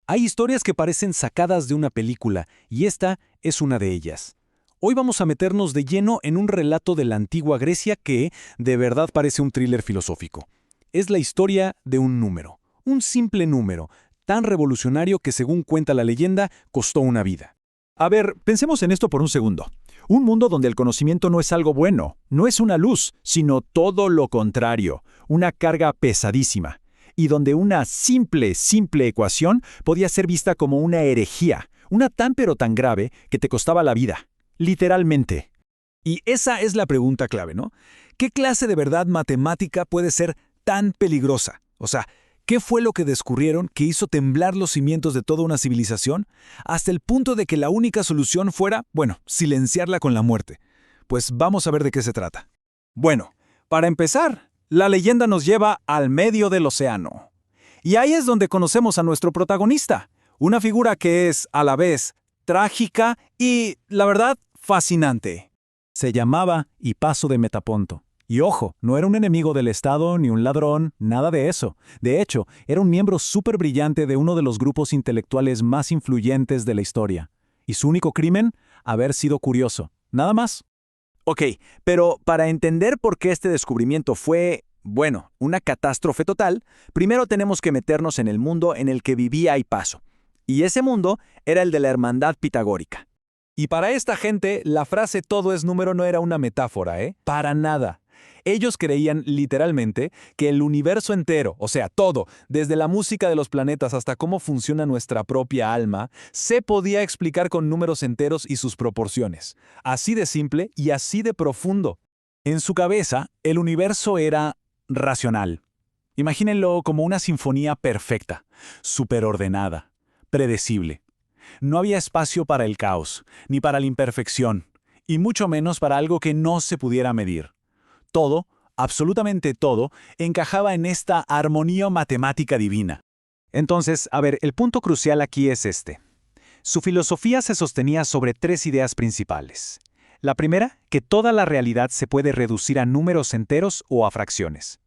Hay historias que parecen sacadas de una película, y esta es una de ellas. Hoy vamos a meternos de lleno en un relato de la antigua Grecia que, de verdad, parece un thriller filosófico. Es la historia de un número, un simple número, tan revolucionario que, según cuenta la leyenda, costó una vida. A ver, pensemos en esto por un segundo. Un mundo donde el conocimiento no es algo bueno, no es una luz, sino todo lo contrario, una carga pesadísima, y donde una simple ecuación podía ser vista como una herejía, una tan pero tan grave que te costaba la vida, literalmente. Y esa es la pregunta clave, ¿no? ¿Qué clase de verdad matemática puede ser tan peligrosa? O sea, ¿qué fue lo que descubrieron que hizo temblar los cimientos de toda una civilización hasta el punto de que la única solución fuera, bueno, silenciarla con la muerte? Pues vamos a ver de qué se trata. Bueno, para empezar, la leyenda nos lleva al medio del océano. Y ahí es donde conocemos a nuestro protagonista, una figura que es, a la vez, trágica y, la verdad, fascinante. Se llamaba Hipaso de Metaponto. Y ojo, no era un enemigo del Estado ni un ladrón, nada de eso. De hecho, era un miembro súper brillante de uno de los grupos intelectuales más influyentes de la historia. Y su único crimen, haber sido curioso. Nada más. Ok, pero para entender por qué este descubrimiento fue, bueno, una catástrofe total, primero tenemos que meternos en el mundo en el que vivía Hipaso. Y ese mundo era el de la hermandad pitagórica. Y para esta gente, la frase todo es número no era una metáfora, ¿eh? Para nada. Ellos creían literalmente que el universo entero, o sea, todo, desde la música de los planetas hasta cómo funciona nuestra propia alma, se podía explicar con números enteros y sus proporciones. Así de simple y así de profundo. En su cabeza, el universo era racional. Imagínenlo como una sinfonía perfecta, superordenada, predecible. No había espacio para el caos, ni para la imperfección, y mucho menos para algo que no se pudiera medir. Todo, absolutamente todo, encajaba en esta armonía matemática divina. Entonces, a ver, el punto crucial aquí es este. Su filosofía se sostenía sobre tres ideas principales. La primera, que toda la realidad se puede reducir a números enteros o a fracciones.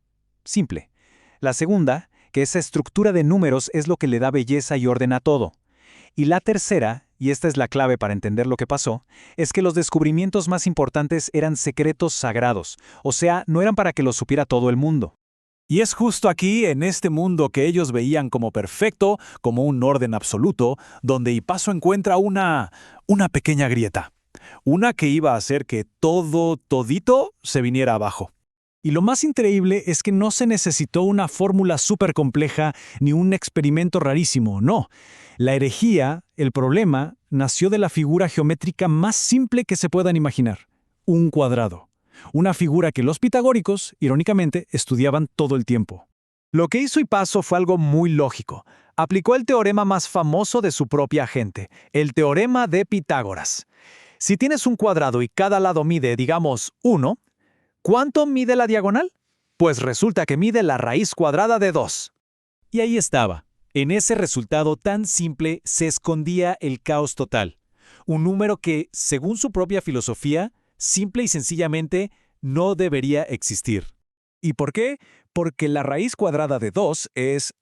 Simple. La segunda, que esa estructura de números es lo que le da belleza y orden a todo. Y la tercera, y esta es la clave para entender lo que pasó, es que los descubrimientos más importantes eran secretos sagrados, o sea, no eran para que los supiera todo el mundo. Y es justo aquí, en este mundo que ellos veían como perfecto, como un orden absoluto, donde Hipaso encuentra una pequeña grieta. Una que iba a hacer que todito se viniera abajo. Y lo más increíble es que no se necesitó una fórmula súper compleja ni un experimento rarísimo, no. La herejía, el problema, nació de la figura geométrica más simple que se puedan imaginar. Un cuadrado. Una figura que los pitagóricos, irónicamente, estudiaban todo el tiempo. Lo que hizo Hipaso fue algo muy lógico. Aplicó el teorema más famoso de su propia gente, el teorema de Pitágoras. Si tienes un cuadrado y cada lado mide, digamos, 1, ¿cuánto mide la diagonal? Pues resulta que mide la raíz cuadrada de 2. Y ahí estaba. En ese resultado tan simple se escondía el caos total. Un número que, según su propia filosofía, simple y sencillamente no debería existir. ¿Y por qué? Porque la raíz cuadrada de 2 es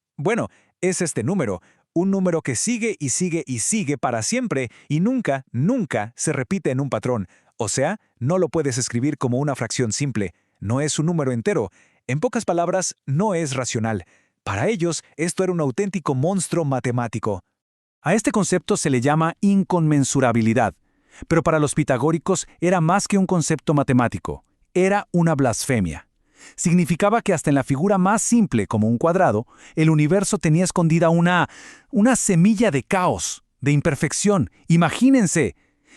este número. Un número que sigue y sigue y sigue para siempre y nunca se repite en un patrón. O sea, no lo puedes escribir como una fracción simple. No es un número entero. En pocas palabras, no es racional. Para ellos, esto era un auténtico monstruo matemático. A este concepto se le llama inconmensurabilidad, pero para los pitagóricos era más que un concepto matemático, era una blasfemia. Significaba que hasta en la figura más simple, como un cuadrado, el universo tenía escondida una semilla de caos, de imperfección. Imagínense,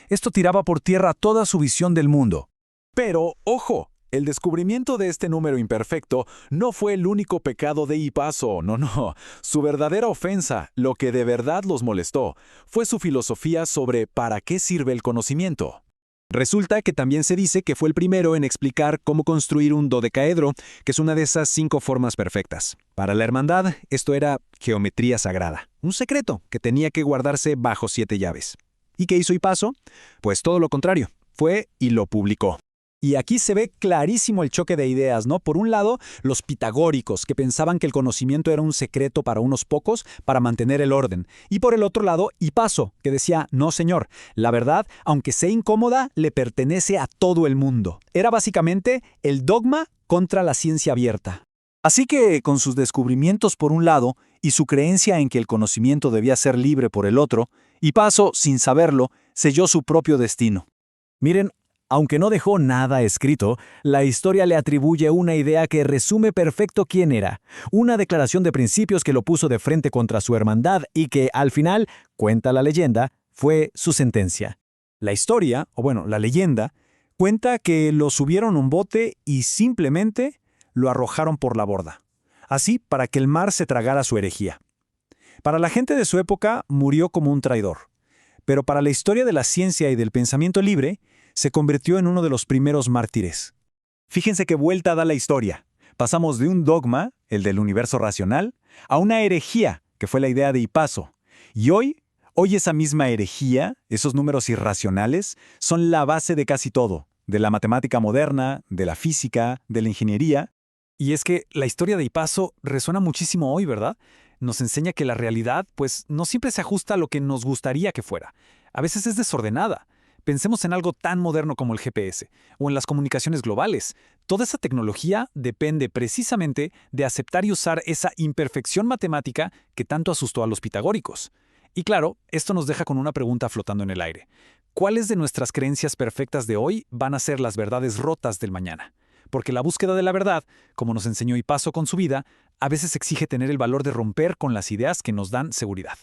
esto tiraba por tierra toda su visión del mundo. Pero, ojo, el descubrimiento de este número imperfecto no fue el único pecado de Hipaso, no. Su verdadera ofensa, lo que de verdad los molestó, fue su filosofía sobre ¿para qué sirve el conocimiento? Resulta que también se dice que fue el primero en explicar cómo construir un dodecaedro, que es una de esas 5 formas perfectas. Para la hermandad, esto era geometría sagrada, un secreto que tenía que guardarse bajo 7 llaves. ¿Y qué hizo Hipaso? Pues todo lo contrario, fue y lo publicó. Y aquí se ve clarísimo el choque de ideas, ¿no? Por un lado, los pitagóricos, que pensaban que el conocimiento era un secreto para unos pocos para mantener el orden. Y por el otro lado, Hipaso, que decía, no señor, la verdad, aunque sea incómoda, le pertenece a todo el mundo. Era básicamente el dogma contra la ciencia abierta. Así que, con sus descubrimientos por un lado y su creencia en que el conocimiento debía ser libre por el otro, Hipaso, sin saberlo, selló su propio destino. Miren, aunque no dejó nada escrito, la historia le atribuye una idea que resume perfecto quién era, una declaración de principios que lo puso de frente contra su hermandad y que, al final, cuenta la leyenda, fue su sentencia. La historia, o bueno, la leyenda, cuenta que lo subieron a un bote y simplemente lo arrojaron por la borda. Así, para que el mar se tragara su herejía. Para la gente de su época, murió como un traidor. Pero para la historia de la ciencia y del pensamiento libre, se convirtió en uno de los primeros mártires. Fíjense qué vuelta da la historia. Pasamos de un dogma, el del universo racional, a una herejía, que fue la idea de Hipaso. Y hoy esa misma herejía, esos números irracionales, son la base de casi todo, de la matemática moderna, de la física, de la ingeniería. Y es que la historia de Hipaso resuena muchísimo hoy, ¿verdad? Nos enseña que la realidad, pues, no siempre se ajusta a lo que nos gustaría que fuera. A veces es desordenada. Pensemos en algo tan moderno como el GPS o en las comunicaciones globales. Toda esa tecnología depende precisamente de aceptar y usar esa imperfección matemática que tanto asustó a los pitagóricos. Y claro, esto nos deja con una pregunta flotando en el aire. ¿Cuáles de nuestras creencias perfectas de hoy van a ser las verdades rotas del mañana? Porque la búsqueda de la verdad, como nos enseñó Hipaso con su vida, a veces exige tener el valor de romper con las ideas que nos dan seguridad.